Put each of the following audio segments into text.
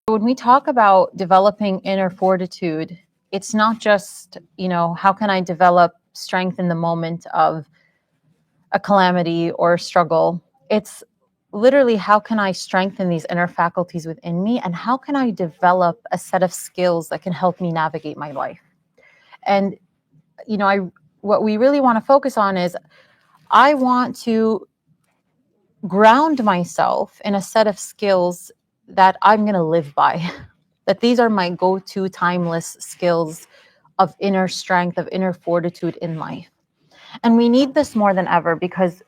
When we talk about developing inner fortitude, it's not just, how can I develop strength in the moment of a calamity or a struggle? It's literally, how can I strengthen these inner faculties within me, and how can I develop a set of skills that can help me navigate my life? And what we really want to focus on is, I want to ground myself in a set of skills that I'm going to live by. That these are my go-to timeless skills of inner strength, of inner fortitude in life. And we need this more than ever because,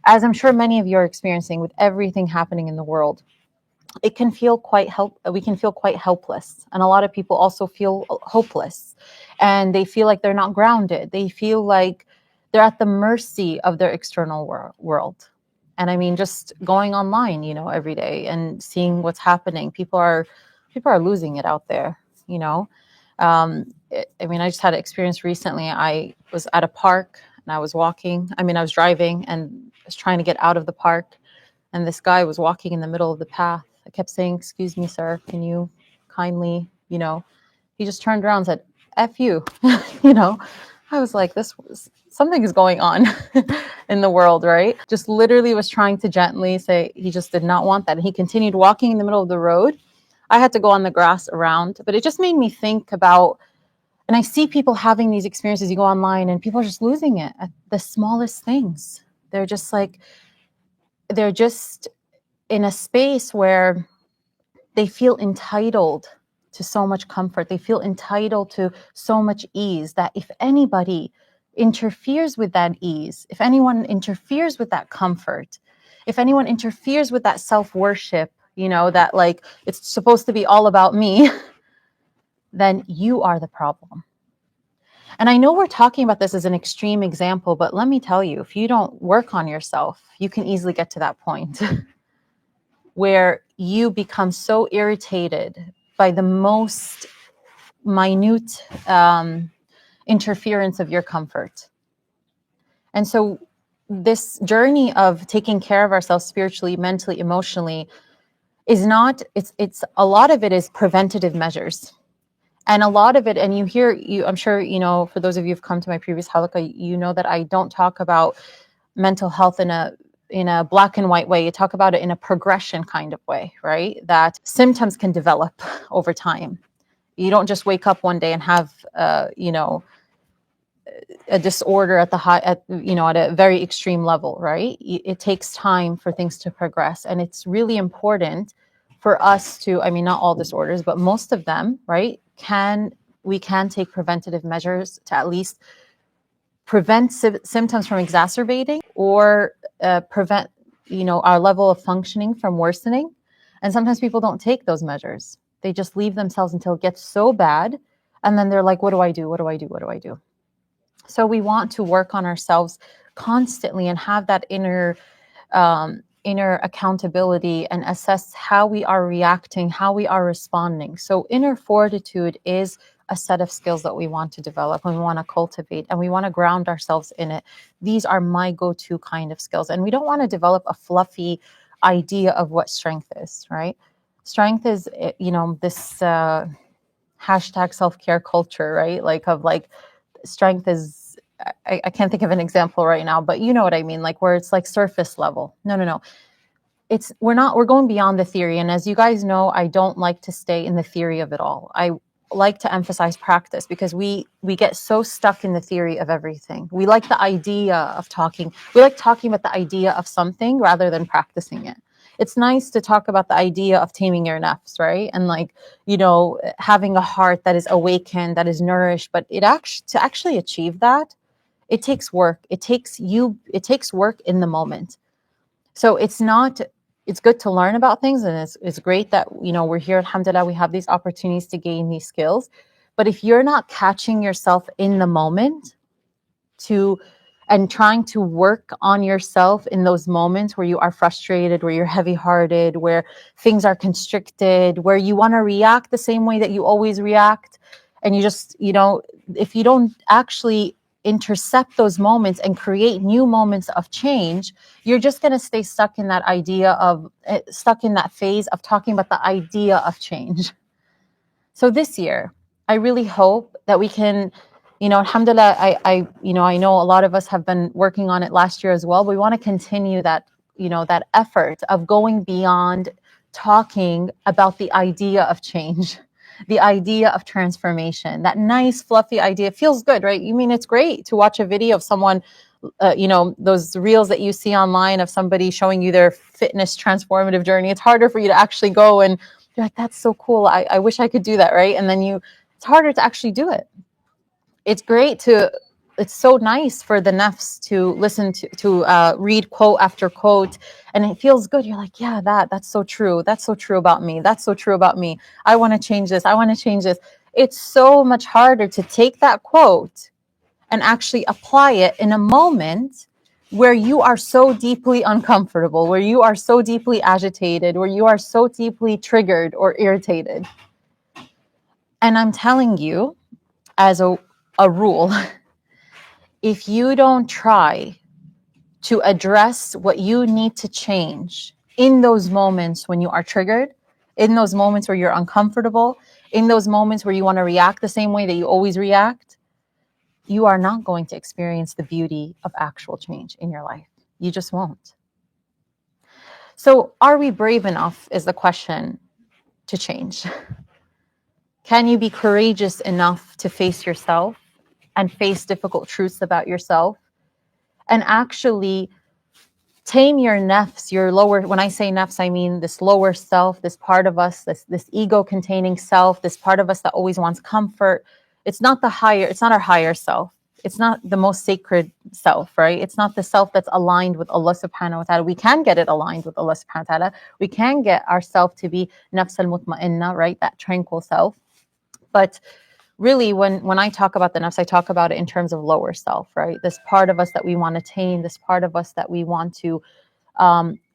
as I'm sure many of you are experiencing with everything happening in the world, we can feel quite helpless. And a lot of people also feel hopeless, and they feel like they're not grounded. They feel like they're at the mercy of their external world. And I mean, just going online, every day and seeing what's happening, people are losing it out there, I just had an experience recently. I was at a park and I was driving and was trying to get out of the park. And this guy was walking in the middle of the path. I kept saying, "Excuse me, sir, can you kindly," he just turned around and said, "F you." I was like, something is going on in the world, right? Just literally was trying to gently say he just did not want that. And he continued walking in the middle of the road. I had to go on the grass around, but it just made me think about, and I see people having these experiences. You go online and people are just losing it at the smallest things. They're just in a space where they feel entitled to so much comfort. They feel entitled to so much ease that if anybody interferes with that ease, if anyone interferes with that comfort, if anyone interferes with that self-worship, that like it's supposed to be all about me, then you are the problem. And I know we're talking about this as an extreme example, but let me tell you, if you don't work on yourself, you can easily get to that point where you become so irritated by the most minute interference of your comfort. And so this journey of taking care of ourselves spiritually, mentally, emotionally is not, it's a lot of it is preventative measures. And a lot of it, and I'm sure, for those of you who've come to my previous halaqah, you know that I don't talk about mental health in a black and white way. You talk about it in a progression kind of way, right? That symptoms can develop over time. You don't just wake up one day and have, a disorder at a very extreme level, right? It takes time for things to progress. And it's really important for us to, not all disorders, but most of them, right? We can take preventative measures to at least prevent symptoms from exacerbating, or prevent, our level of functioning from worsening. And sometimes people don't take those measures. They just leave themselves until it gets so bad. And then they're like, what do I do? What do I do? What do I do? So we want to work on ourselves constantly and have that inner accountability and assess how we are reacting, how we are responding. So inner fortitude is a set of skills that we want to develop and we want to cultivate, and we want to ground ourselves in it. These are my go-to kind of skills. And we don't want to develop a fluffy idea of what strength is, right? Strength is, this hashtag self-care culture, right? Strength is, I can't think of an example right now, but you know what I mean, like where it's like surface level. No. We're going beyond the theory. And as you guys know, I don't like to stay in the theory of it all. I like to emphasize practice, because we get so stuck in the theory of everything. We like the idea of talking. We like talking about the idea of something rather than practicing it. It's nice to talk about the idea of taming your nafs, right? And having a heart that is awakened, that is nourished. But to actually achieve that, it takes work. It takes work in the moment. So it's good to learn about things, and it's great that, we're here, alhamdulillah, we have these opportunities to gain these skills. But if you're not catching yourself in the moment and trying to work on yourself in those moments where you are frustrated, where you're heavy-hearted, where things are constricted, where you want to react the same way that you always react, and you just, if you don't actually intercept those moments and create new moments of change, you're just going to stay stuck in that idea of stuck in that phase of talking about the idea of change. So this year, I really hope that we can, alhamdulillah, I know a lot of us have been working on it last year as well. But we want to continue that, that effort of going beyond talking about the idea of change, the idea of transformation, that nice, fluffy idea. It feels good, right? You mean it's great to watch a video of someone, those reels that you see online of somebody showing you their fitness transformative journey. It's harder for you to actually go and you're like, that's so cool. I wish I could do that, right? And then it's harder to actually do it. It's so nice for the nafs to listen to read quote after quote, and it feels good. You're like, yeah, that's so true. That's so true about me. That's so true about me. I want to change this. I want to change this. It's so much harder to take that quote and actually apply it in a moment where you are so deeply uncomfortable, where you are so deeply agitated, where you are so deeply triggered or irritated. And I'm telling you, as a rule, if you don't try to address what you need to change in those moments when you are triggered, in those moments where you're uncomfortable, in those moments where you want to react the same way that you always react, you are not going to experience the beauty of actual change in your life. You just won't. So, are we brave enough is the question to change. Can you be courageous enough to face yourself and face difficult truths about yourself and actually tame your nafs, your lower, when I say nafs, I mean this lower self, this part of us, this ego containing self, this part of us that always wants comfort. It's not our higher self. It's not the most sacred self, right? It's not the self that's aligned with Allah subhanahu wa ta'ala. We can get it aligned with Allah subhanahu wa ta'ala. We can get ourself to be nafs al-mutma'inna, right? That tranquil self. But really, when I talk about the nafs, I talk about it in terms of lower self, right? This part of us that we want to tame, this part of us that we want to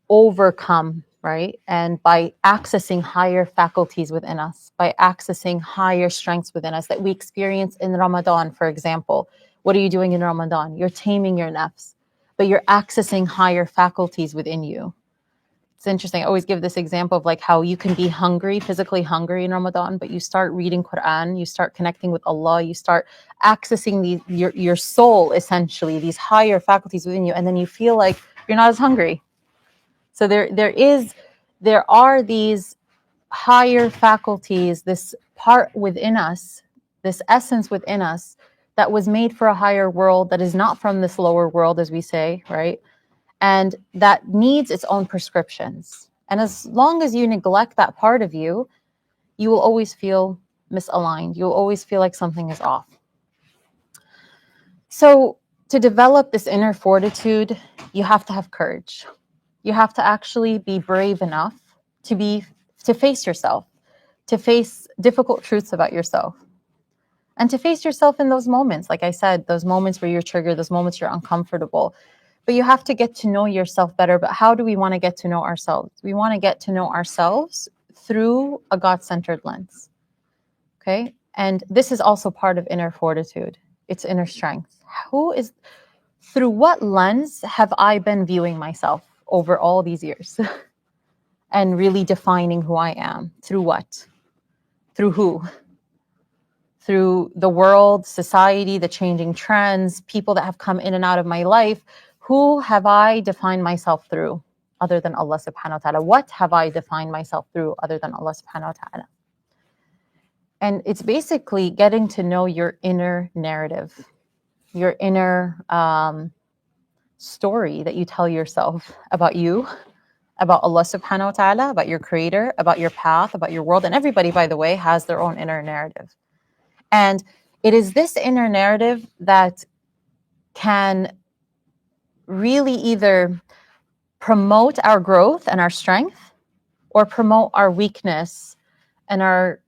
overcome, right? And by accessing higher faculties within us, by accessing higher strengths within us that we experience in Ramadan, for example. What are you doing in Ramadan? You're taming your nafs, but you're accessing higher faculties within you. It's interesting. I always give this example of like how you can be hungry, physically hungry in Ramadan, but you start reading Quran, you start connecting with Allah, you start accessing your soul, essentially, these higher faculties within you, and then you feel like you're not as hungry. So there are these higher faculties, this part within us, this essence within us that was made for a higher world that is not from this lower world, as we say, right? And that needs its own prescriptions. And as long as you neglect that part of you, you will always feel misaligned. You'll always feel like something is off. So to develop this inner fortitude, you have to have courage. You have to actually be brave enough to face yourself, to face difficult truths about yourself, and to face yourself in those moments. Like I said, those moments where you're triggered, those moments you're uncomfortable. But you have to get to know yourself better. But how do we want to get to know ourselves? We want to get to know ourselves through a God-centered lens. Okay? And this is also part of inner fortitude. It's inner strength. Through what lens have I been viewing myself over all these years? And really defining who I am. Through what? Through who? Through the world, society, the changing trends, people that have come in and out of my life. Who have I defined myself through other than Allah subhanahu wa ta'ala? What have I defined myself through other than Allah subhanahu wa ta'ala? And it's basically getting to know your inner narrative, your inner story that you tell yourself about you, about Allah subhanahu wa ta'ala, about your creator, about your path, about your world. And everybody, by the way, has their own inner narrative. And it is this inner narrative that can really either promote our growth and our strength or promote our weakness and our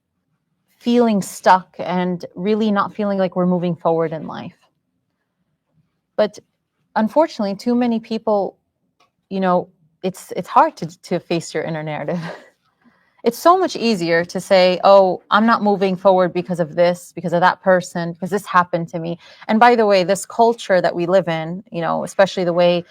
feeling stuck and really not feeling like we're moving forward in life. But unfortunately, too many people, it's hard to face your inner narrative. It's so much easier to say, oh, I'm not moving forward because of this, because of that person, because this happened to me. And by the way, this culture that we live in, especially the way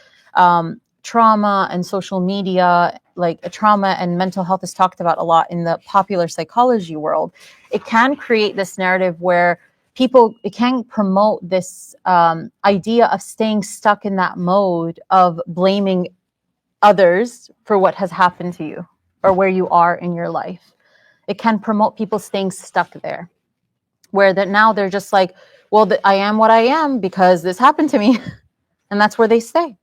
trauma and social media, like trauma and mental health is talked about a lot in the popular psychology world, it can create this narrative where it can promote this idea of staying stuck in that mode of blaming others for what has happened to you or where you are in your life. It can promote people staying stuck there, where that now they're just like, well, I am what I am because this happened to me. And that's where they stay.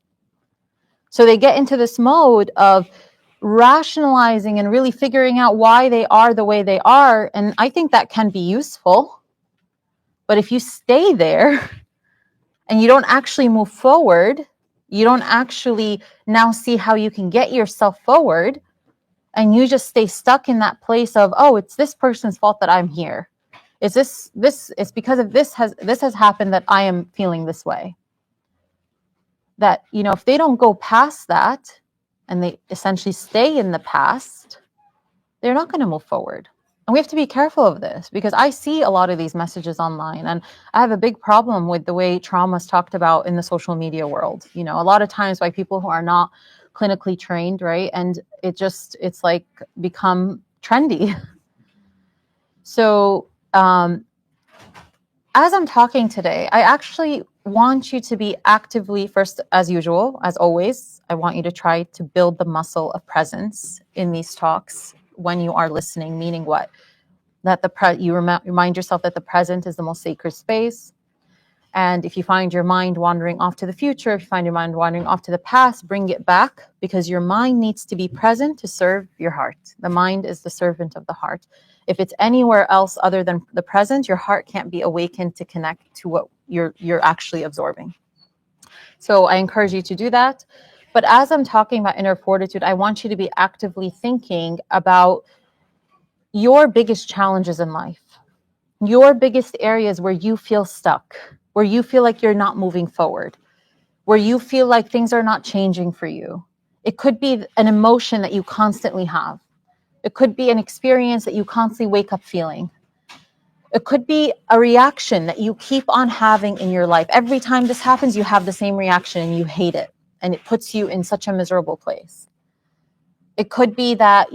So they get into this mode of rationalizing and really figuring out why they are the way they are. And I think that can be useful. But if you stay there and you don't actually move forward, you don't actually now see how you can get yourself forward, and you just stay stuck in that place of, oh, it's this person's fault that I'm here. It's it's because of this has happened that I am feeling this way. That, if they don't go past that and they essentially stay in the past, they're not going to move forward. And we have to be careful of this, because I see a lot of these messages online, and I have a big problem with the way trauma is talked about in the social media world. A lot of times by people who are not clinically trained, right? And it's like become trendy. So as I'm talking today, I actually want you to be actively, first, as usual, as always, I want you to try to build the muscle of presence in these talks when you are listening, meaning what? That you remind yourself that the present is the most sacred space. And if you find your mind wandering off to the future, if you find your mind wandering off to the past, bring it back, because your mind needs to be present to serve your heart. The mind is the servant of the heart. If it's anywhere else other than the present, your heart can't be awakened to connect to what you're actually absorbing. So I encourage you to do that. But as I'm talking about inner fortitude, I want you to be actively thinking about your biggest challenges in life, your biggest areas where you feel stuck, where you feel like you're not moving forward, where you feel like things are not changing for you. It could be an emotion that you constantly have. It could be an experience that you constantly wake up feeling. It could be a reaction that you keep on having in your life. Every time this happens, you have the same reaction and you hate it. And it puts you in such a miserable place. It could be that,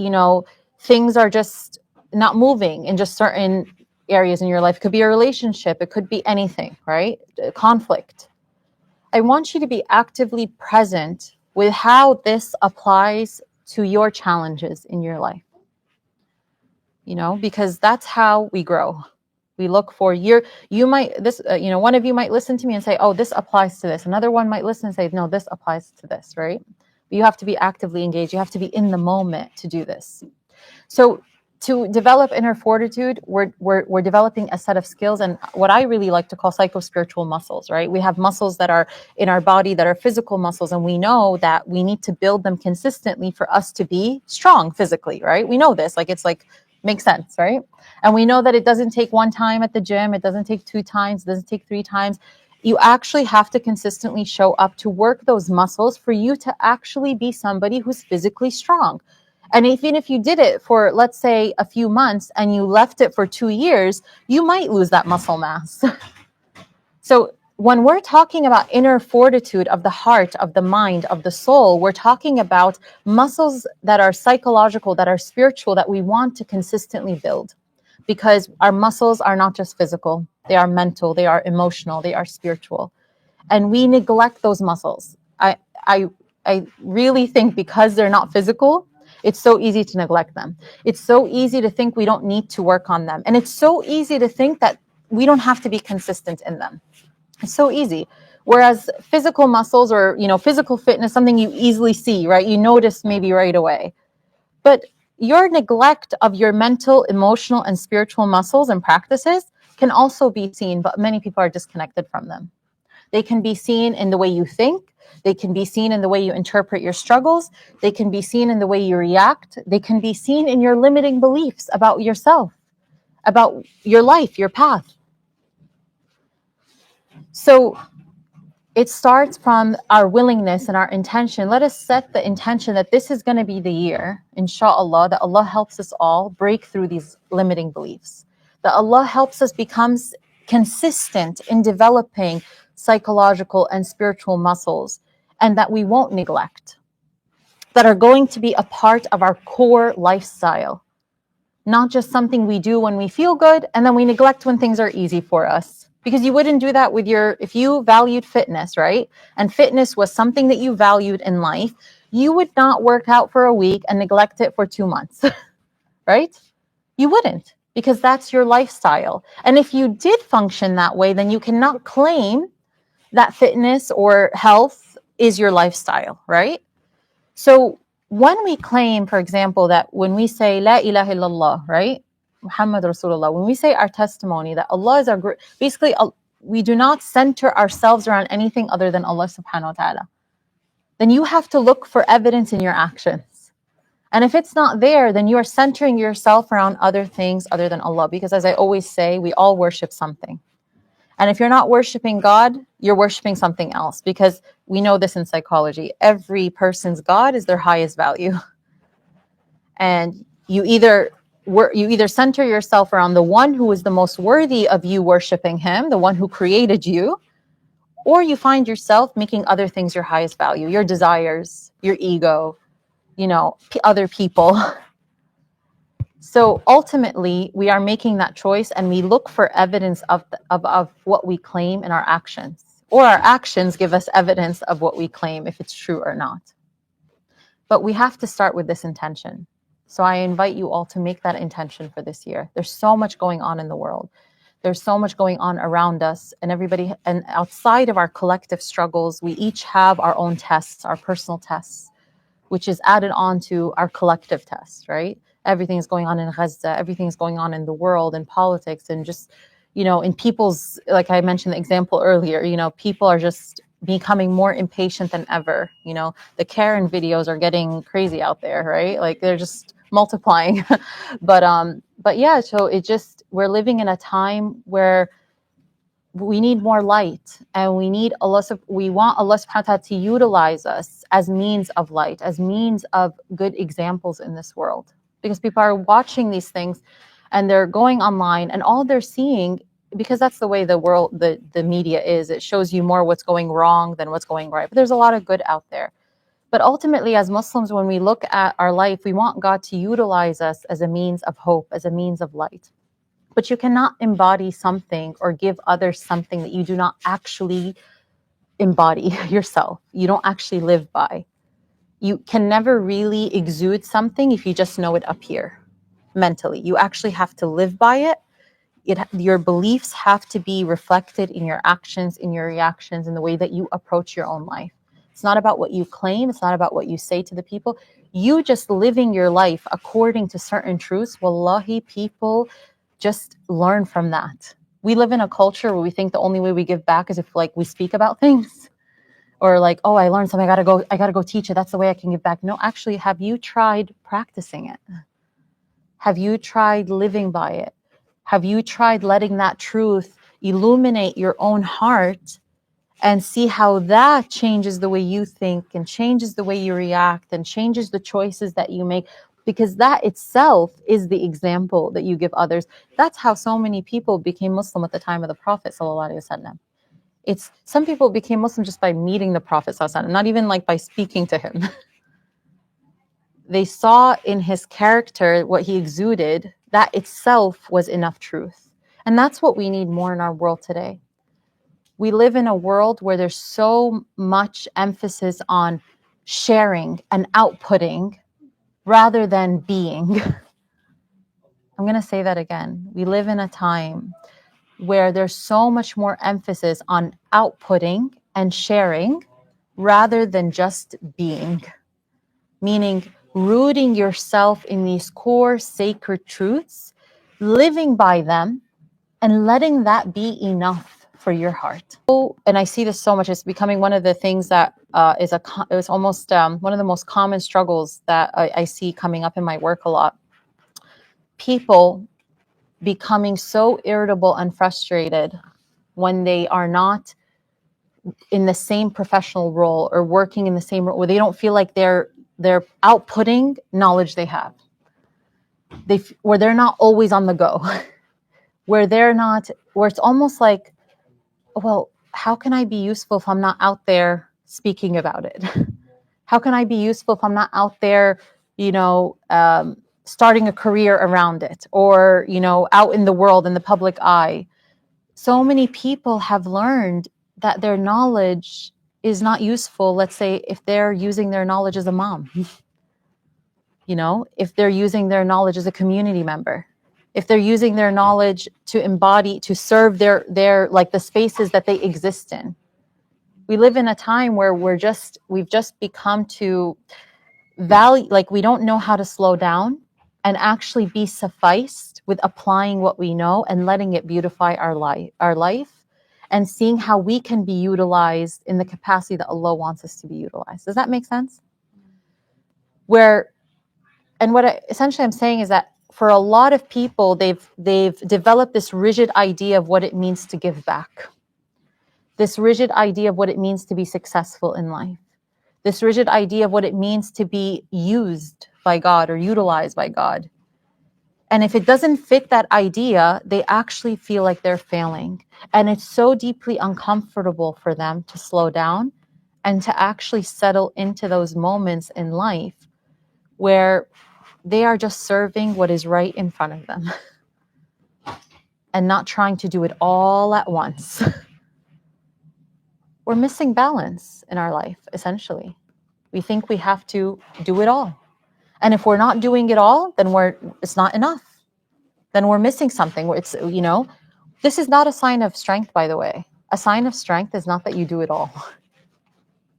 things are just not moving in just certain areas in your life. It could be a relationship. It could be anything, right? Conflict. I want you to be actively present with how this applies to your challenges in your life. Because that's how we grow. We look for one of you might listen to me and say, oh, this applies to this. Another one might listen and say, no, this applies to this, right? But you have to be actively engaged. You have to be in the moment to do this. So to develop inner fortitude, we're developing a set of skills and what I really like to call psycho-spiritual muscles, right? We have muscles that are in our body that are physical muscles, and we know that we need to build them consistently for us to be strong physically, right? We know this, makes sense, right? And we know that it doesn't take one time at the gym, it doesn't take 2 times, it doesn't take 3 times. You actually have to consistently show up to work those muscles for you to actually be somebody who's physically strong. And even if you did it for, let's say, a few months and you left it for 2 years, you might lose that muscle mass. So when we're talking about inner fortitude of the heart, of the mind, of the soul, we're talking about muscles that are psychological, that are spiritual, that we want to consistently build. Because our muscles are not just physical, they are mental, they are emotional, they are spiritual. And we neglect those muscles. I really think because they're not physical, it's so easy to neglect them. It's so easy to think we don't need to work on them. And it's so easy to think that we don't have to be consistent in them. It's so easy. Whereas physical muscles or, physical fitness, something you easily see, right? You notice maybe right away. But your neglect of your mental, emotional, and spiritual muscles and practices can also be seen, but many people are disconnected from them. They can be seen in the way you think. They can be seen in the way you interpret your struggles. They can be seen in the way you react. They can be seen in your limiting beliefs about yourself, about your life, your path. So it starts from our willingness and our intention. Let us set the intention that this is going to be the year, inshallah, that Allah helps us all break through these limiting beliefs, that Allah helps us become consistent in developing psychological and spiritual muscles, and that we won't neglect, that are going to be a part of our core lifestyle, not just something we do when we feel good and then we neglect when things are easy for us. Because you wouldn't do that with if you valued fitness, right? And fitness was something that you valued in life, you would not work out for a week and neglect it for 2 months, right? You wouldn't, because that's your lifestyle. And if you did function that way, then you cannot claim that fitness or health is your lifestyle, right? So when we claim, for example, that when we say La ilaha illallah, right? Muhammad Rasulullah, when we say our testimony that Allah is our, basically we do not center ourselves around anything other than Allah subhanahu wa ta'ala, then you have to look for evidence in your actions. And if it's not there, then you are centering yourself around other things other than Allah. Because as I always say, we all worship something. And if you're not worshiping God, you're worshiping something else, because we know this in psychology. Every person's God is their highest value. And you either center yourself around the one who is the most worthy of you worshiping him, the one who created you, or you find yourself making other things your highest value, your desires, your ego, other people. So ultimately, we are making that choice, and we look for evidence of what we claim in our actions, or our actions give us evidence of what we claim, if it's true or not. But we have to start with this intention. So I invite you all to make that intention for this year. There's so much going on in the world. There's so much going on around us, and everybody, and outside of our collective struggles, we each have our own tests, our personal tests, which is added on to our collective tests, right? Everything's going on in Gaza, everything's going on in the world, in politics, and just, in people's, like I mentioned the example earlier, people are just becoming more impatient than ever. The Karen videos are getting crazy out there, right? Like they're just multiplying. but yeah, so we're living in a time where we need more light, and we want Allah subhanahu wa ta'ala to utilize us as means of light, as means of good examples in this world. Because people are watching these things and they're going online, and all they're seeing, because that's the way the world, the media is, it shows you more what's going wrong than what's going right. But there's a lot of good out there. But ultimately, as Muslims, when we look at our life, we want God to utilize us as a means of hope, as a means of light. But you cannot embody something or give others something that you do not actually embody yourself. You don't actually live by. You can never really exude something if you just know it up here mentally. You actually have to live by it. Your beliefs have to be reflected in your actions, in your reactions, in the way that you approach your own life. It's not about what you claim. It's not about what you say to the people. You just living your life according to certain truths. Wallahi, people just learn from that. We live in a culture where we think the only way we give back is if we speak about things, or oh, I learned something, I gotta go teach it. That's the way I can give back. No, actually, have you tried practicing it? Have you tried living by it? Have you tried letting that truth illuminate your own heart and see how that changes the way you think, and changes the way you react, and changes the choices that you make? Because that itself is the example that you give others. That's how so many people became Muslim at the time of the Prophet sallallahu alaihi wasallam. Some people became Muslim just by meeting the Prophet sallallahu alaihi wasallam, not even by speaking to him. They saw in his character what he exuded. That itself was enough truth. And that's what we need more in our world today. We live in a world where there's so much emphasis on sharing and outputting rather than being. I'm going to say that again. We live in a time where there's so much more emphasis on outputting and sharing rather than just being. Meaning rooting yourself in these core sacred truths, living by them, and letting that be enough for your heart. And I see this so much. It's becoming one of the things that is almost one of the most common struggles that I see coming up in my work a lot. People becoming so irritable and frustrated when they are not in the same professional role or working in the same role, where they don't feel like they're outputting knowledge they have. Where they're not always on the go, where it's almost like, well, how can I be useful if I'm not out there speaking about it? How can I be useful if I'm not out there, starting a career around it, or, out in the world, in the public eye? So many people have learned that their knowledge is not useful. Let's say if they're using their knowledge as a mom, if they're using their knowledge as a community member, if they're using their knowledge to embody, to serve their like the spaces that they exist in. We live in a time where we've just become to value, like we don't know how to slow down and actually be sufficed with applying what we know and letting it beautify our life, and seeing how we can be utilized in the capacity that Allah wants us to be utilized. Does that make sense? Essentially I'm saying is that for a lot of people, they've developed this rigid idea of what it means to give back, this rigid idea of what it means to be successful in life, this rigid idea of what it means to be used by God or utilized by God. And if it doesn't fit that idea, they actually feel like they're failing. And it's so deeply uncomfortable for them to slow down and to actually settle into those moments in life where they are just serving what is right in front of them and not trying to do it all at once. We're missing balance in our life, essentially. We think we have to do it all. And if we're not doing it all, then it's not enough. Then we're missing something. This is not a sign of strength, by the way. A sign of strength is not that you do it all.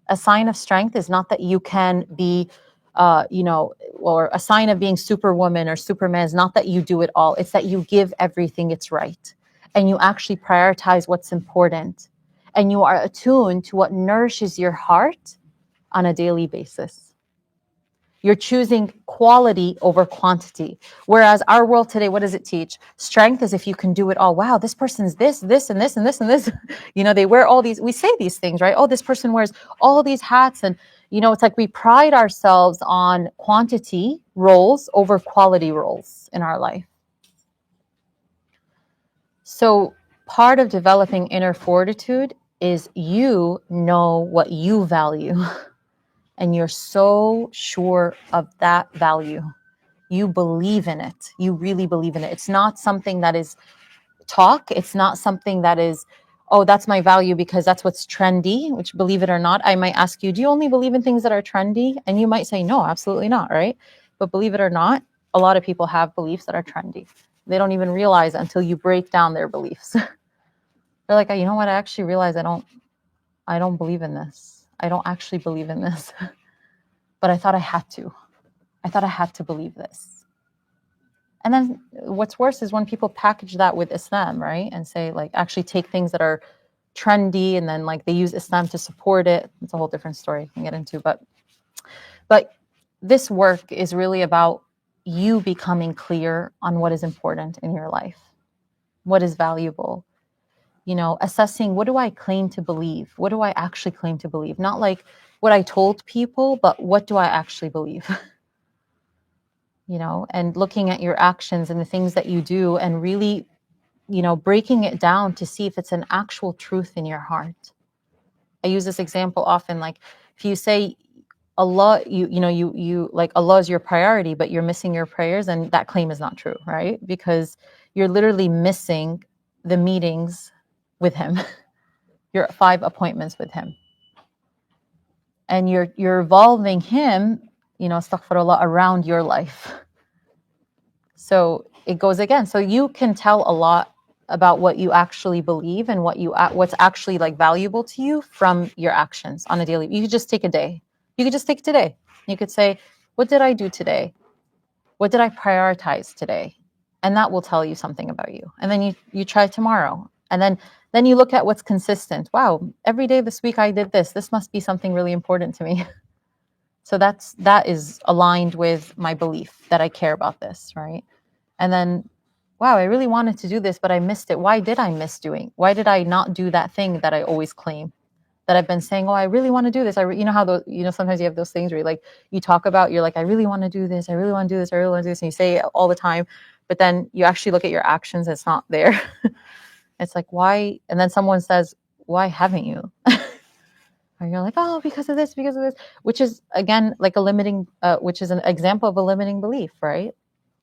A sign of strength is not that you can be, or a sign of being superwoman or superman is not that you do it all. It's that you give everything its right, and you actually prioritize what's important, and you are attuned to what nourishes your heart on a daily basis. You're choosing quality over quantity. Whereas our world today, what does it teach? Strength is if you can do it all. Wow, this person's this, and this, and this, and this. They wear all these, we say these things, right? Oh, this person wears all these hats. And, it's like we pride ourselves on quantity roles over quality roles in our life. So part of developing inner fortitude is you know what you value. And you're so sure of that value. You believe in it. You really believe in it. It's not something that is talk. It's not something that is, oh, that's my value because that's what's trendy, which, believe it or not, I might ask you, do you only believe in things that are trendy? And you might say, no, absolutely not, right? But believe it or not, a lot of people have beliefs that are trendy. They don't even realize it until you break down their beliefs. They're like, you know what? I actually realize I don't believe in this. I don't actually believe in this. But I thought I had to. I thought I had to believe this. And then what's worse is when people package that with Islam, right? And say, like, actually take things that are trendy and then like they use Islam to support it. It's a whole different story I can get into. But this work is really about you becoming clear on what is important in your life, what is valuable. Assessing, what do I claim to believe? What do I actually claim to believe? Not like what I told people, but what do I actually believe? And looking at your actions and the things that you do and really, breaking it down to see if it's an actual truth in your heart. I use this example often, like if you say Allah, you like Allah is your priority, but you're missing your prayers, and that claim is not true, right? Because you're literally missing the meetings with him, your 5 appointments with him. And you're evolving him, astaghfirullah, around your life. So it goes again. So you can tell a lot about what you actually believe and what's actually like valuable to you from your actions on a daily. You could just take a day. You could just take today. You could say, what did I do today? What did I prioritize today? And that will tell you something about you. And then you try tomorrow. And then you look at what's consistent. Wow, every day this week I did this. This must be something really important to me. So that is aligned with my belief that I care about this, right? And then, wow, I really wanted to do this, but I missed it. Why did I miss doing? Why did I not do that thing that I always claim? that I've been saying, oh, I really want to do this. You know how those, sometimes you have those things where you talk about, you're like, I really want to do this. I really want to do this. I really want to do this. And you say it all the time, but then you actually look at your actions. It's not there. It's like, why? And then someone says, why haven't you? And you're like, oh, because of this, which is again, like which is an example of a limiting belief, right?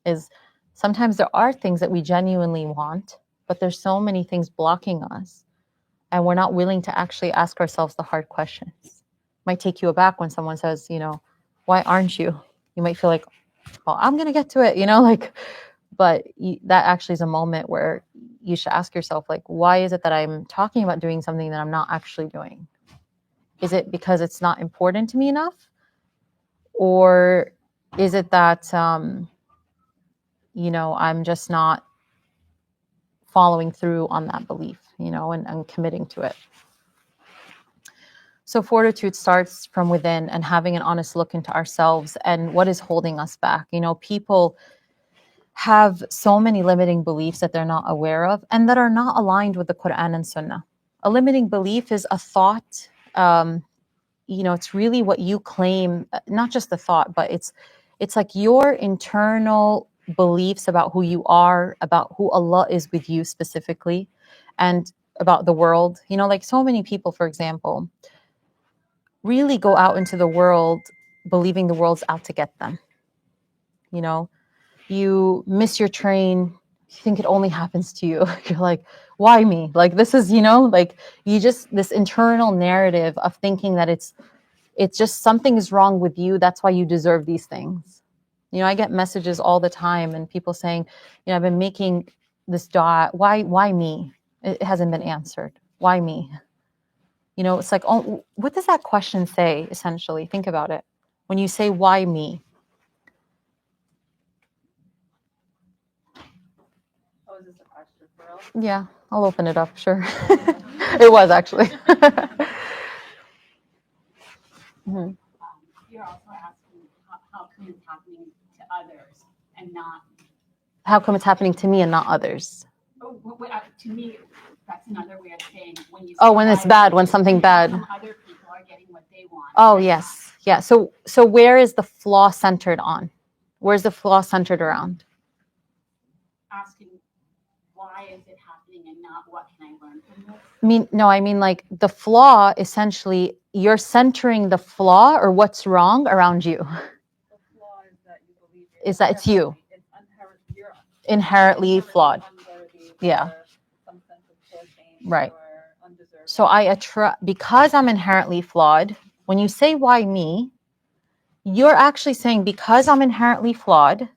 Is sometimes there are things that we genuinely want, but there's so many things blocking us, and we're not willing to actually ask ourselves the hard questions. It might take you aback when someone says, why aren't you? You might feel like, well, I'm going to get to it, but that actually is a moment where you should ask yourself, like, why is it that I'm talking about doing something that I'm not actually doing? Is it because it's not important to me enough? Or is it that, I'm just not following through on that belief, and committing to it? So fortitude starts from within and having an honest look into ourselves and what is holding us back. People have so many limiting beliefs that they're not aware of and that are not aligned with the Quran and Sunnah. A limiting belief is a thought. It's really what you claim, not just the thought, but it's like your internal beliefs about who you are, about who Allah is with you specifically, and about the world. Like so many people, for example, really go out into the world believing the world's out to get them. You miss your train, you think it only happens to you. You're like, why me? Like this is, like you just, this internal narrative of thinking that it's just something is wrong with you. That's why you deserve these things. I get messages all the time and people saying, I've been making this dua. Why me? It hasn't been answered. Why me? It's like, oh, what does that question say, essentially? Think about it. When you say, why me? Oh, is this a question for real? Yeah, I'll open it up, sure. It was actually. You're also asking how come it's happening to others and not. How come it's happening to me and not others? To me, that's another way of saying when you. Oh, when it's bad, when something bad. Some other people are getting what they want. Oh, yes. Yeah. So where is the flaw centered on? Where's the flaw centered around? Asking why is it happening and not what can I learn from this? I mean like the flaw, essentially, you're centering the flaw or what's wrong around you. The flaw is that you believe is that it's you. You're inherently flawed. Yeah. Some sense of shame right. or undeserved. So because I'm inherently flawed, when you say why me, you're actually saying because I'm inherently flawed,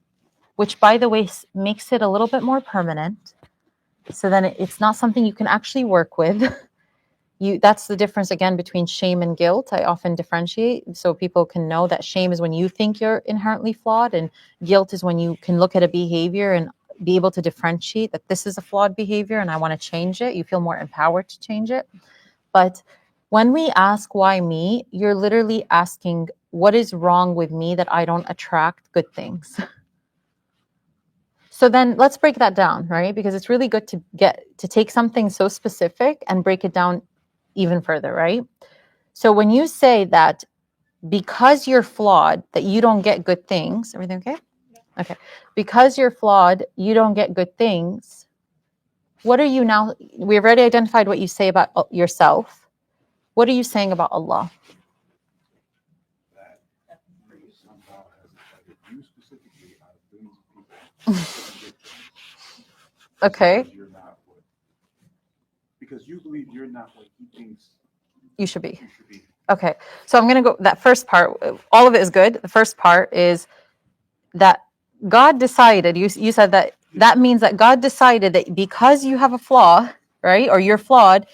which by the way makes it a little bit more permanent. So then it's not something you can actually work with. That's the difference again between shame and guilt. I often differentiate so people can know that shame is when you think you're inherently flawed, and guilt is when you can look at a behavior and be able to differentiate that this is a flawed behavior and I want to change it. You feel more empowered to change it. But when we ask why me, you're literally asking what is wrong with me that I don't attract good things. So then let's break that down, right? Because it's really good to take something so specific and break it down even further, right? So when you say that because you're flawed, that you don't get good things, everything okay? Yeah. Okay. Because you're flawed, you don't get good things. What are you now? We've already identified what you say about yourself. What are you saying about Allah? Okay. Because you believe you're not what he thinks you should be. Okay. So I'm going to go, that first part, all of it is good. The first part is that God decided, you said that means that God decided that because you have a flaw, right, or you're flawed,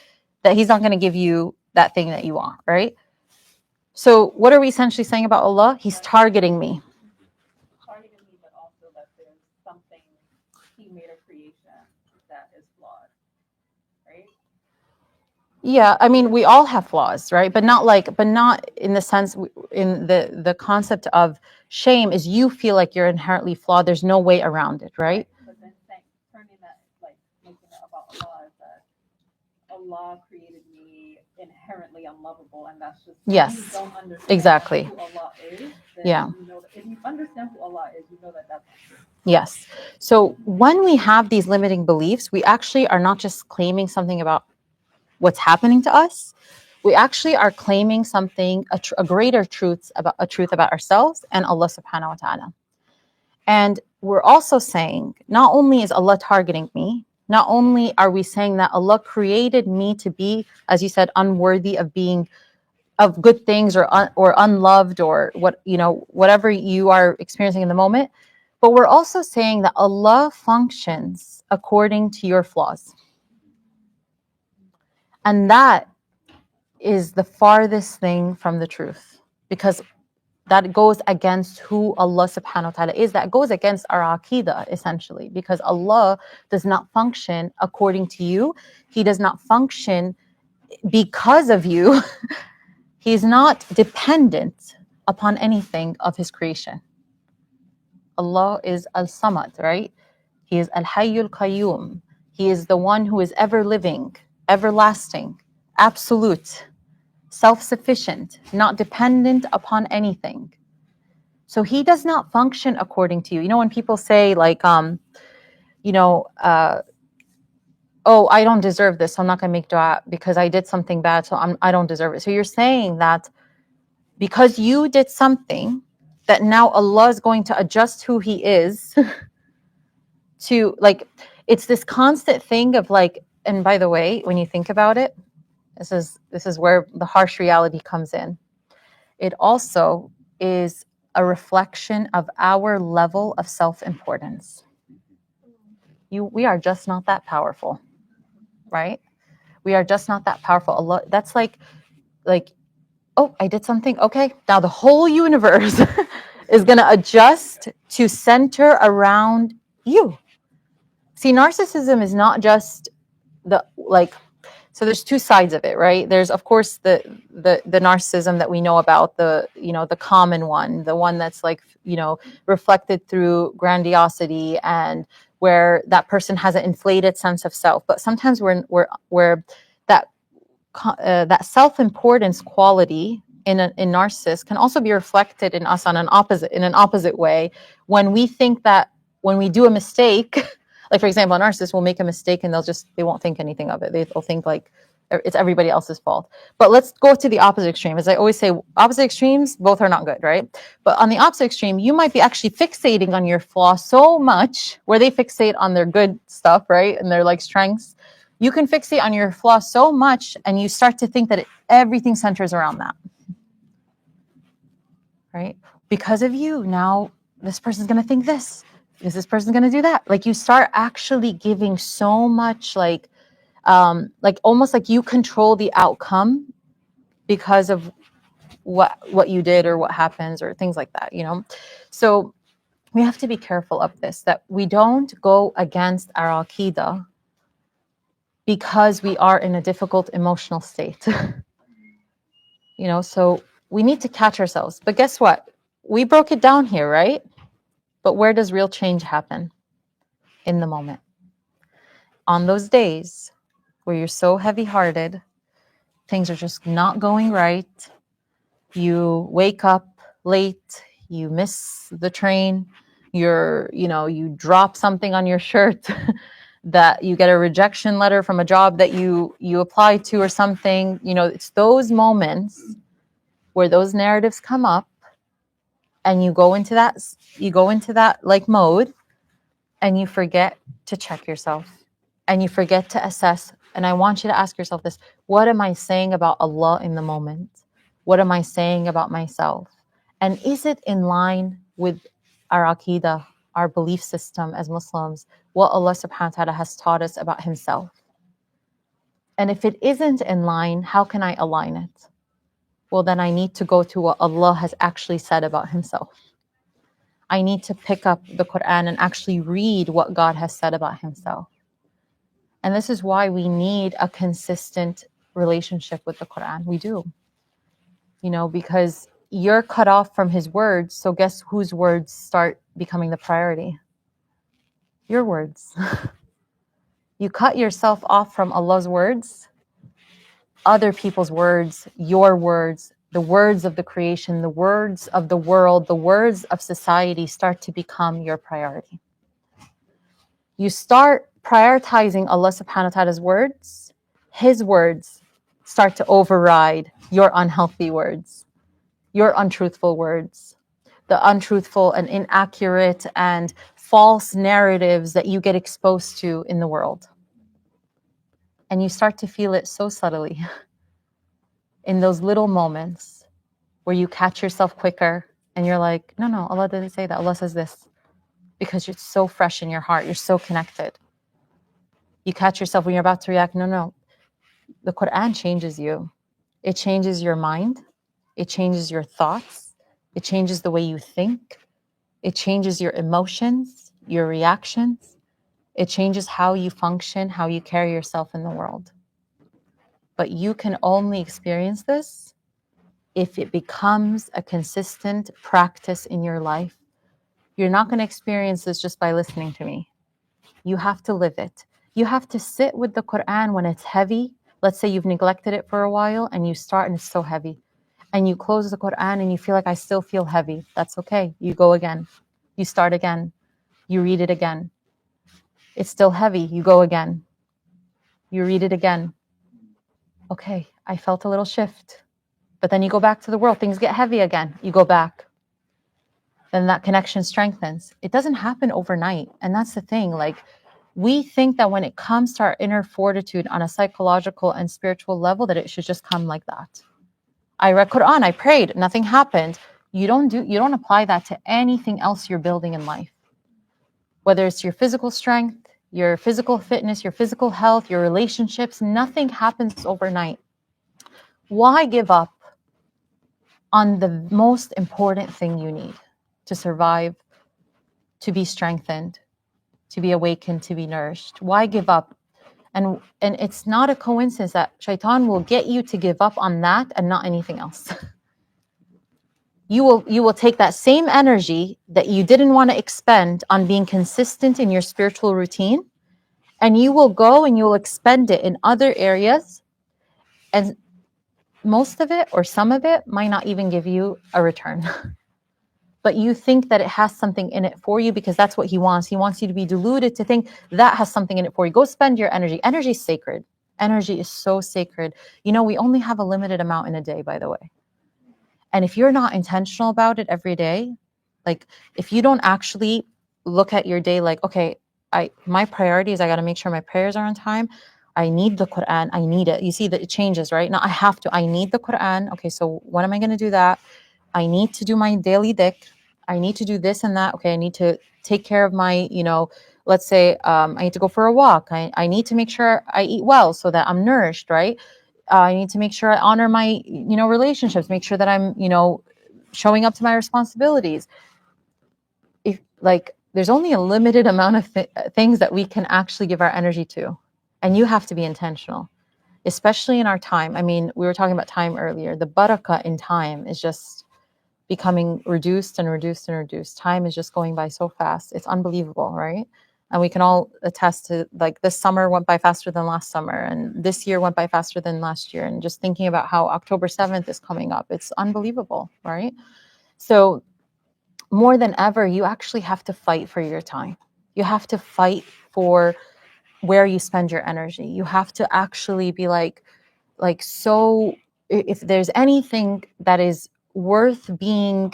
that he's not going to give you that thing that you want, right? So what are we essentially saying about Allah? He's targeting me. Targeting me, but also that there's something, he made a creation that is flawed, right? Yeah, I mean, we all have flaws, right? But not in the sense, in the concept of shame is you feel like you're inherently flawed. There's no way around it, right? But then turning that, like making it about Allah is that Allah created me inherently inherently unlovable, and that's just Yes, you don't understand exactly. who Allah is. Then Yeah. you know that if you understand who Allah is, you know that that's not true. Yes. So when we have these limiting beliefs, we actually are not just claiming something about what's happening to us. We actually are claiming something, a greater truth about ourselves and Allah subhanahu wa ta'ala. And we're also saying, not only is Allah targeting me, not only are we saying that Allah created me to be, as you said, unworthy of being of good things or unloved or whatever you are experiencing in the moment, but we're also saying that Allah functions according to your flaws. And that is the farthest thing from the truth, because that goes against who Allah subhanahu wa ta'ala is. That goes against our aqidah, essentially, because Allah does not function according to you. He does not function because of you. He's not dependent upon anything of his creation. Allah is Al-Samad, right? He is Al-Hayyul Qayyum. He is the one who is ever living, everlasting, absolute, self-sufficient, not dependent upon anything. So he does not function according to you. You know, when people say like, oh, I don't deserve this, so I'm not going to make dua because I did something bad, so I don't deserve it. So you're saying that because you did something, that now Allah is going to adjust who he is to, like, it's this constant thing of like, and by the way, when you think about it, this is where the harsh reality comes in. It also is a reflection of our level of self-importance. We are just not that powerful, right? We are just not that powerful. Allah, that's like, oh, I did something. Okay, now the whole universe is going to adjust to center around you. See, narcissism is not just so there's two sides of it, right? There's of course the narcissism that we know about, the common one, the one that's like, reflected through grandiosity and where that person has an inflated sense of self. But sometimes where that that self-importance quality in narcissists can also be reflected in us in an opposite way, when we think that when we do a mistake, like for example, a narcissist will make a mistake and they won't think anything of it. They'll think like it's everybody else's fault. But let's go to the opposite extreme. As I always say, opposite extremes, both are not good, right? But on the opposite extreme, you might be actually fixating on your flaw so much, where they fixate on their good stuff, right? And their like strengths. You can fixate on your flaw so much and you start to think that everything centers around that, right? Because of you, now this person's going to think this. Is this person going to do that? Like you start actually giving so much like almost like you control the outcome because of what you did or what happens or things like that, So we have to be careful of this, that we don't go against our aqidah because we are in a difficult emotional state. So we need to catch ourselves. But guess what? We broke it down here, right? But where does real change happen? In the moment. On those days where you're so heavy-hearted, things are just not going right. You wake up late, you miss the train, you drop something on your shirt, that you get a rejection letter from a job that you applied to or something. It's those moments where those narratives come up and you go into that like mode, and you forget to check yourself and you forget to assess. And I want you to ask yourself this: what am I saying about Allah in the moment? What am I saying about myself? And is it in line with our aqidah, our belief system as Muslims, what Allah subhanahu wa ta'ala has taught us about himself? And if it isn't in line, how can I align it? Well, then I need to go to what Allah has actually said about himself. I need to pick up the Quran and actually read what God has said about himself. And this is why we need a consistent relationship with the Quran. We do. Because you're cut off from his words. So guess whose words start becoming the priority? Your words. You cut yourself off from Allah's words, other people's words, your words, the words of the creation, the words of the world, the words of society start to become your priority. You start prioritizing Allah subhanahu wa ta'ala's words, his words start to override your unhealthy words, your untruthful words, the untruthful and inaccurate and false narratives that you get exposed to in the world. And you start to feel it so subtly in those little moments where you catch yourself quicker and you're like, no, Allah didn't say that. Allah says this, because it's so fresh in your heart. You're so connected. You catch yourself when you're about to react. No, the Quran changes you. It changes your mind. It changes your thoughts. It changes the way you think. It changes your emotions, your reactions. It changes how you function, how you carry yourself in the world. But you can only experience this if it becomes a consistent practice in your life. You're not going to experience this just by listening to me. You have to live it. You have to sit with the Quran when it's heavy. Let's say you've neglected it for a while and you start and it's so heavy. And you close the Quran and you feel like I still feel heavy. That's okay. You go again. You start again. You read it again. It's still heavy. You go again. You read it again. Okay, I felt a little shift. But then you go back to the world. Things get heavy again. You go back. Then that connection strengthens. It doesn't happen overnight. And that's the thing. Like, we think that when it comes to our inner fortitude on a psychological and spiritual level, that it should just come like that. I read Quran, I prayed, nothing happened. You don't apply that to anything else you're building in life. Whether it's your physical strength, your physical fitness, your physical health, your relationships, nothing happens overnight. Why give up on the most important thing you need to survive, to be strengthened, to be awakened, to be nourished? Why give up? And it's not a coincidence that shaitan will get you to give up on that and not anything else. You will take that same energy that you didn't want to expend on being consistent in your spiritual routine, and you will go and you will expend it in other areas, and most of it or some of it might not even give you a return. But you think that it has something in it for you because that's what he wants. He wants you to be deluded to think that has something in it for you. Go spend your energy. Energy is sacred. Energy is so sacred. You know, we only have a limited amount in a day, by the way. And if you're not intentional about it every day, like if you don't actually look at your day like, okay, my priority is I got to make sure my prayers are on time. I need the Quran. I need it. You see that it changes, right? Now I have to. I need the Quran. Okay, so when am I going to do that? I need to do my daily dhikr. I need to do this and that. Okay, I need to take care of my, let's say I need to go for a walk. I need to make sure I eat well so that I'm nourished, right? I need to make sure I honor my, relationships, make sure that I'm, showing up to my responsibilities. If there's only a limited amount of things that we can actually give our energy to. And you have to be intentional, especially in our time. I mean, we were talking about time earlier. The barakah in time is just becoming reduced and reduced and reduced. Time is just going by so fast. It's unbelievable, right? And we can all attest to this summer went by faster than last summer, and this year went by faster than last year. And just thinking about how October 7th is coming up, it's unbelievable, right? So more than ever, you actually have to fight for your time. You have to fight for where you spend your energy. You have to actually be so if there's anything that is worth being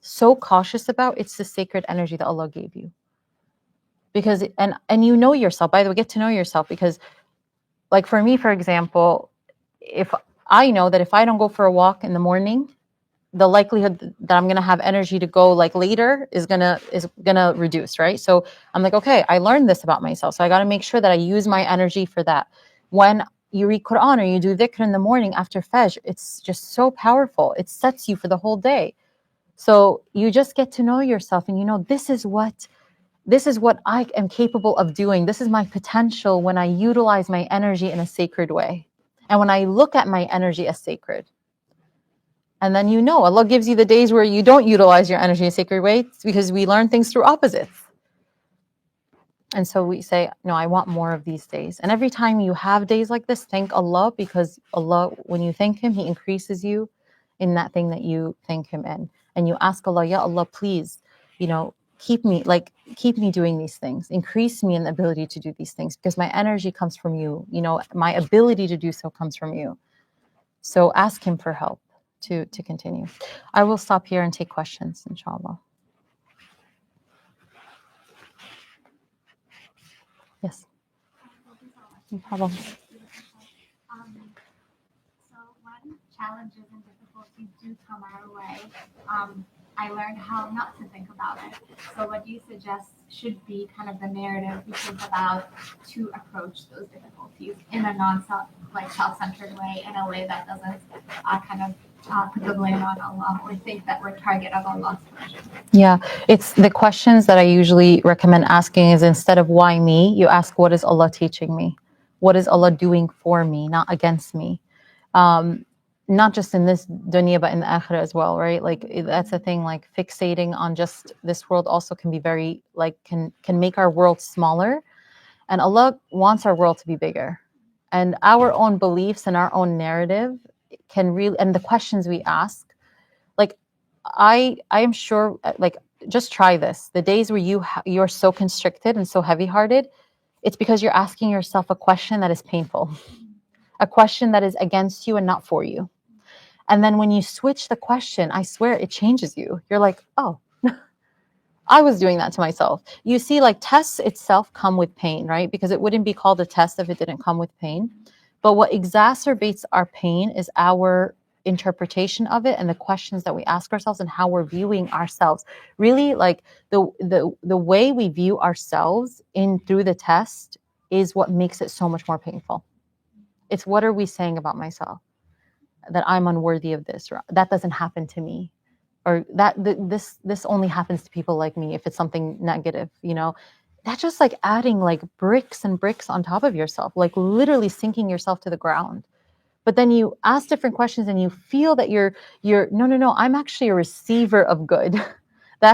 so cautious about, it's the sacred energy that Allah gave you. Because and you know yourself, by the way, get to know yourself, because for me, for example, if I know that if I don't go for a walk in the morning, the likelihood that I'm gonna have energy to go later is gonna reduce, right? So I'm like, okay, I learned this about myself, so I got to make sure that I use my energy for that. When you read Quran or you do dhikr in the morning after Fajr, it's just so powerful. It sets you for the whole day. So you just get to know yourself, and this is what I am capable of doing. This is my potential when I utilize my energy in a sacred way, and when I look at my energy as sacred. And then Allah gives you the days where you don't utilize your energy in a sacred way. It's because we learn things through opposites. And so we say, no, I want more of these days. And every time you have days like this, thank Allah, because Allah, when you thank Him, He increases you in that thing that you thank Him in. And you ask Allah, Ya Allah, please, keep me doing these things. Increase me in the ability to do these things, because my energy comes from you. My ability to do so comes from you. So ask Him for help to continue. I will stop here and take questions, inshallah. Yes. No problem. So when challenges and difficulties do come our way, I learned how not to think about it. So what you suggest should be kind of the narrative we think about to approach those difficulties in a self-centered way, in a way that doesn't kind of put the blame on Allah or think that we're target of Allah's pleasure. Yeah, it's the questions that I usually recommend asking is, instead of why me, you ask, what is Allah teaching me? What is Allah doing for me, not against me? Not just in this dunya, but in the akhirah as well, right? Like that's the thing, like fixating on just this world also can be very, can make our world smaller. And Allah wants our world to be bigger. And our own beliefs and our own narrative can really, and the questions we ask, like I am sure, just try this. The days where you're so constricted and so heavy-hearted, it's because you're asking yourself a question that is painful, a question that is against you and not for you. And then when you switch the question, I swear it changes you. You're like, oh, I was doing that to myself. You see, like tests itself come with pain, right? Because it wouldn't be called a test if it didn't come with pain. But what exacerbates our pain is our interpretation of it and the questions that we ask ourselves and how we're viewing ourselves. Really, like the way we view ourselves through the test is what makes it so much more painful. It's, what are we saying about myself? That I'm unworthy of this, or that doesn't happen to me, or this only happens to people like me if it's something negative, That's just like adding like bricks and bricks on top of yourself, like literally sinking yourself to the ground. But then you ask different questions and you feel that you're no, I'm actually a receiver of good.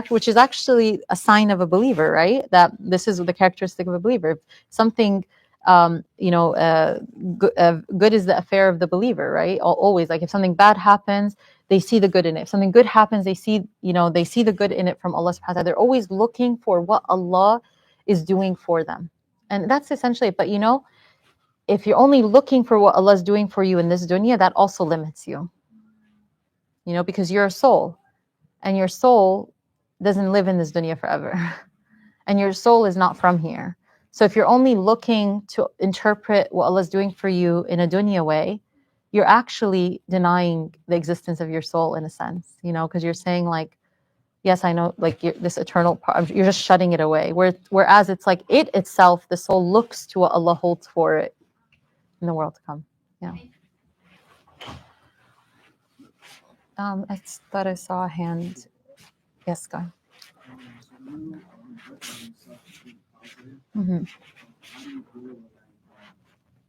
Which is actually a sign of a believer, right? That this is the characteristic of a believer. If something good is the affair of the believer, right? Always, like if something bad happens, they see the good in it. If something good happens, they see the good in it from Allah subhanahu wa ta'ala. They're always looking for what Allah is doing for them. And that's essentially it. But if you're only looking for what Allah is doing for you in this dunya, that also limits you. Because you're a soul, and your soul doesn't live in this dunya forever. And your soul is not from here. So if you're only looking to interpret what Allah is doing for you in a dunya way, you're actually denying the existence of your soul in a sense, because you're saying like, yes, I know, like this eternal part, you're just shutting it away. Whereas it's like it itself, the soul looks to what Allah holds for it in the world to come. Yeah. I thought I saw a hand. Yes, go ahead. Mm-hmm. How do you deal with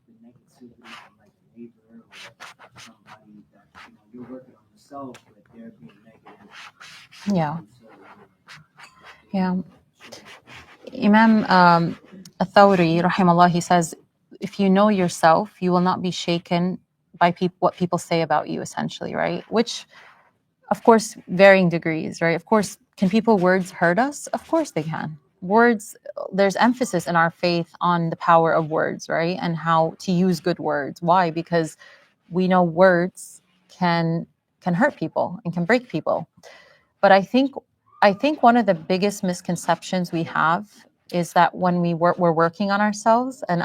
the negativity from like a neighbor or somebody that you're working on yourself, but they're being negative? Yeah. Yeah. Imam Athawri, rahimahullah, he says, if you know yourself, you will not be shaken by what people say about you, essentially, right? Which, of course, varying degrees, right? Of course, can words hurt us? Of course they can. Words, there's emphasis in our faith on the power of words, right? And how to use good words. Why? Because we know words can hurt people and can break people. But I think one of the biggest misconceptions we have is that when we're working on ourselves, and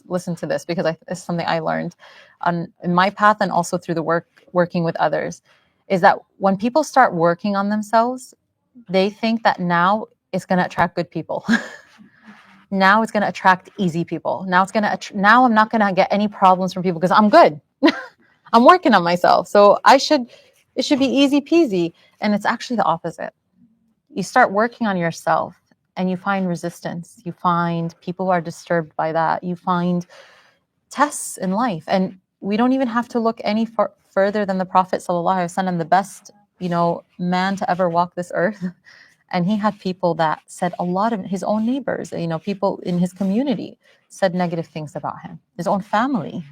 listen to this, because this is something I learned in my path and also through the working with others, is that when people start working on themselves, they think that now it's going to attract good people. Now it's going to attract easy people. Now I'm not going to get any problems from people because I'm good. I'm working on myself. So it should be easy peasy. And it's actually the opposite. You start working on yourself and you find resistance. You find people who are disturbed by that. You find tests in life. And we don't even have to look any further than the Prophet ﷺ, the best, man to ever walk this earth. And he had people that said a lot of his own neighbors, people in his community said negative things about him, his own family,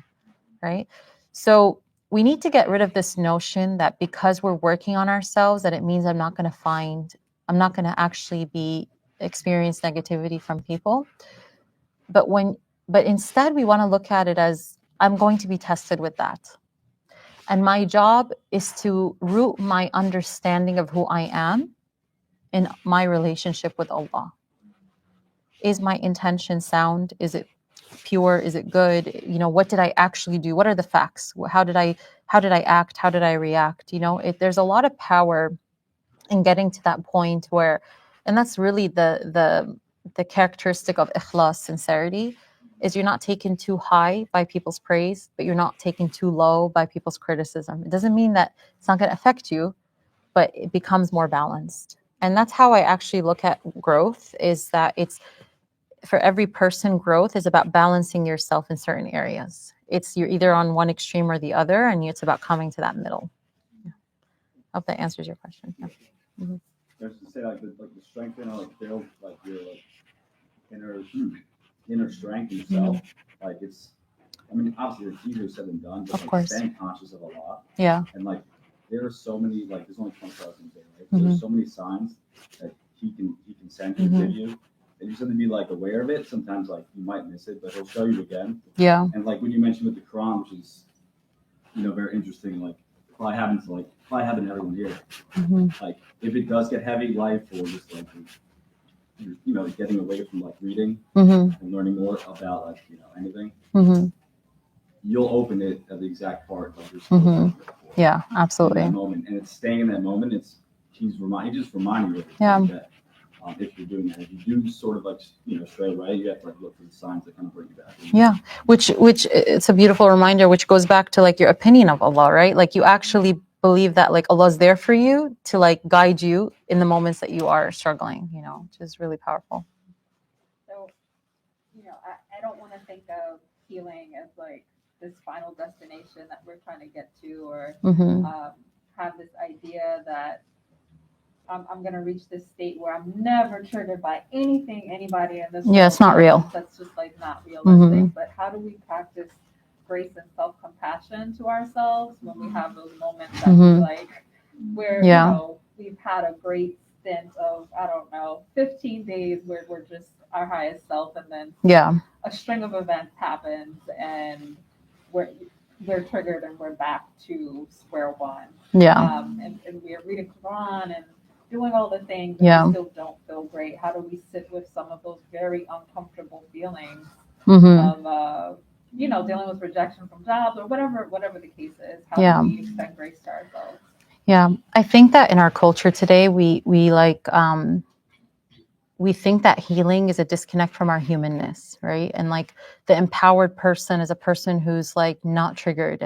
right? So we need to get rid of this notion that because we're working on ourselves, that it means I'm not going to actually experience negativity from people. But instead we want to look at it as I'm going to be tested with that. And my job is to root my understanding of who I am in my relationship with Allah. Is my intention sound? Is it pure? Is it good? What did I actually do? What are the facts? How did I act? How did I react? There's a lot of power in getting to that point where, and that's really the characteristic of ikhlas, sincerity, is you're not taken too high by people's praise, but you're not taken too low by people's criticism. It doesn't mean that it's not going to affect you, but it becomes more balanced. And that's how I actually look at growth, is that it's, for every person, growth is about balancing yourself in certain areas. You're either on one extreme or the other, and it's about coming to that middle. Yeah. I hope that answers your question. Yeah. Mm-hmm. There's to say the strength in build your inner strength in yourself. It's, obviously it's easier said than done, but Of course. Staying conscious of a lot. Yeah. And there are so many, there's only 24 hours in a day, right? Mm-hmm. There's so many signs that he can send you, give you. And you just have to be aware of it. Sometimes you might miss it, but he'll show you again. Yeah. And when you mentioned with the Quran, which is very interesting, probably happens to everyone here. Mm-hmm. If it does get heavy, life, or just getting away from reading Mm-hmm. and learning more about anything, Mm-hmm. you'll open it at the exact part you're supposed Mm-hmm. to. Yeah, absolutely. In that moment, and it's staying in that moment. He's just reminding you. Yeah. That, if you're doing that, if you do sort of stray away, you have to look for the signs that kind of bring you back. Yeah, which it's a beautiful reminder, which goes back to your opinion of Allah, right? You actually believe that Allah's there for you to guide you in the moments that you are struggling, which is really powerful. So, I don't want to think of healing as this final destination that we're trying to get to, or Mm-hmm. Have this idea that I'm going to reach this state where I'm never triggered by anything, anybody in this world. Yeah, it's not real. That's just not realistic. Mm-hmm. But how do we practice grace and self-compassion to ourselves when we have those moments that Mm-hmm. where we've had a great stint of 15 days where we're just our highest self, and then a string of events happens and we're triggered and we're back to square one. And we're reading Quran and doing all the things, and we still don't feel great. How do we sit with some of those very uncomfortable feelings Mm-hmm. of dealing with rejection from jobs or whatever the case is? How do we extend grace to ourselves? Yeah, I think that in our culture today, we think that healing is a disconnect from our humanness, right? And the empowered person is a person who's not triggered.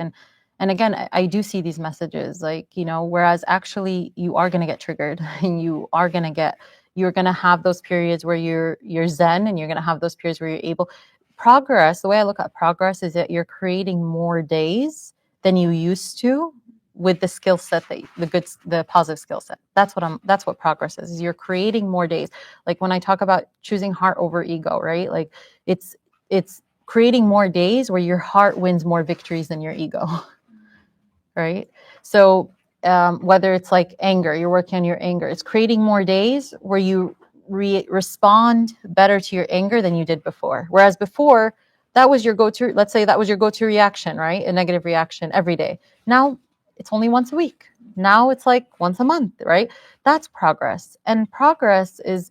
And again, I do see these messages, whereas actually you are going to get triggered, and you're going to have those periods where you're zen, and you're going to have those periods where you're able. Progress, the way I look at progress, is that you're creating more days than you used to with the skill set, the positive skill set. That's what progress is. You're creating more days. When I talk about choosing heart over ego, right? It's creating more days where your heart wins more victories than your ego, right? So whether it's anger, you're working on your anger. It's creating more days where you respond better to your anger than you did before. Whereas before, that was your go-to. Let's say that was your go-to reaction, right? A negative reaction every day. Now it's only once a week. Now it's once a month, right? That's progress. And progress is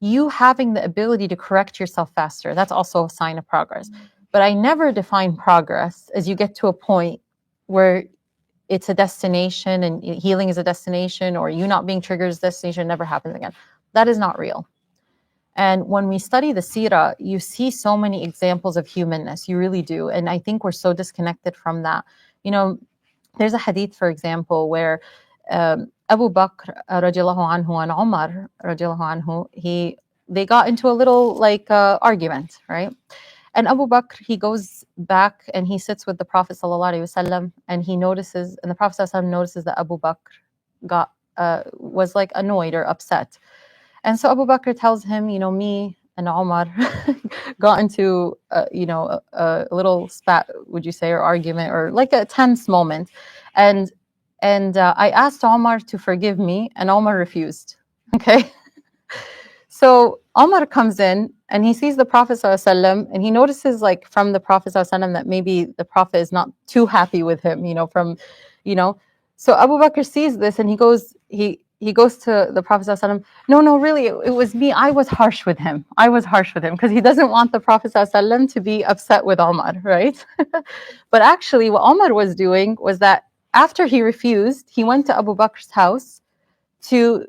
you having the ability to correct yourself faster. That's also a sign of progress. But I never define progress as you get to a point where it's a destination and healing is a destination, or you not being triggered is a destination, never happens again. That is not real. And when we study the seerah, you see so many examples of humanness. You really do. And I think we're so disconnected from that. There's a hadith, for example, where Abu Bakr radiallahu anhu and Umar radiallahu anhu, they got into a little argument, right? And Abu Bakr, he goes back and he sits with the Prophet sallallahu alaihi wasallam, and he notices, and the Prophet sallallahu alaihi wasallam notices that Abu Bakr was annoyed or upset. And so Abu Bakr tells him, me and Omar got into, a little spat, would you say, or argument, or like a tense moment. And I asked Omar to forgive me, and Omar refused. Okay. So Omar comes in and he sees the Prophet ﷺ, and he notices, like, from the Prophet ﷺ that maybe the Prophet is not too happy with him, So Abu Bakr sees this and he goes to the Prophet ﷺ, no, really, it was me. I was harsh with him. Because he doesn't want the Prophet ﷺ to be upset with Omar, right? But actually what Omar was doing was that after he refused, he went to Abu Bakr's house to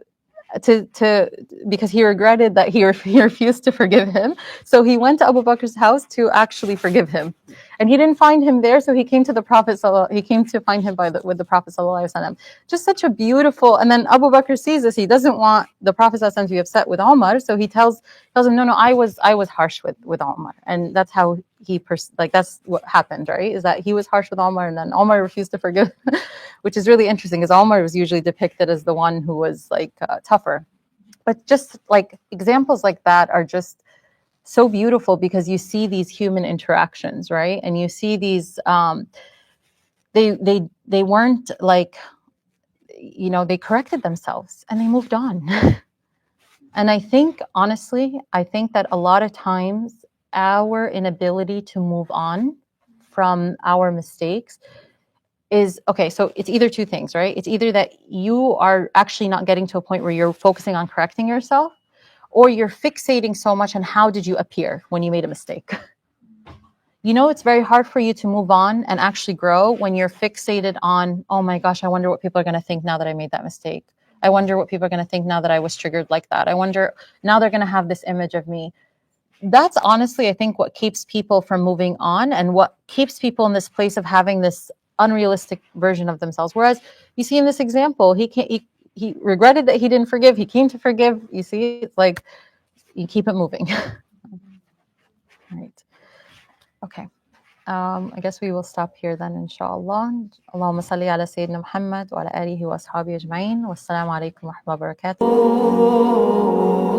because he regretted that he refused to forgive him. So he went to Abu Bakr's house to actually forgive him, and he didn't find him there. So he came to the Prophet. He came to find him with the Prophet ﷺ. Just such a beautiful. And then Abu Bakr sees this. He doesn't want the Prophet ﷺ to be upset with Omar, so he tells him, no, I was harsh with Omar, and that's how that's what happened, right? Is that he was harsh with Omar, and then Omar refused to forgive. Which is really interesting, because Omar was usually depicted as the one who was tougher. But just like examples like that are just so beautiful, because you see these human interactions, right? And you see these they weren't like, they corrected themselves and they moved on. And I think, honestly, that a lot of times our inability to move on from our mistakes is, okay, so it's either two things, right? It's either that you are actually not getting to a point where you're focusing on correcting yourself, or you're fixating so much on how did you appear when you made a mistake. It's very hard for you to move on and actually grow when you're fixated on, oh my gosh, I wonder what people are going to think now that I made that mistake. I wonder what people are going to think now that I was triggered like that. I wonder, now they're going to have this image of me. That's honestly, I think, what keeps people from moving on, and what keeps people in this place of having this unrealistic version of themselves. Whereas you see in this example, he regretted that he didn't forgive. He came to forgive. You see, it's like you keep it moving. Right. Okay. I guess we will stop here then, inshallah. Allahumma salli ala Sayyidina Muhammad wa ala alihi wa ashabihi ajma'in. Wassalamu alaikum wa rahmatullahi wa barakatuh.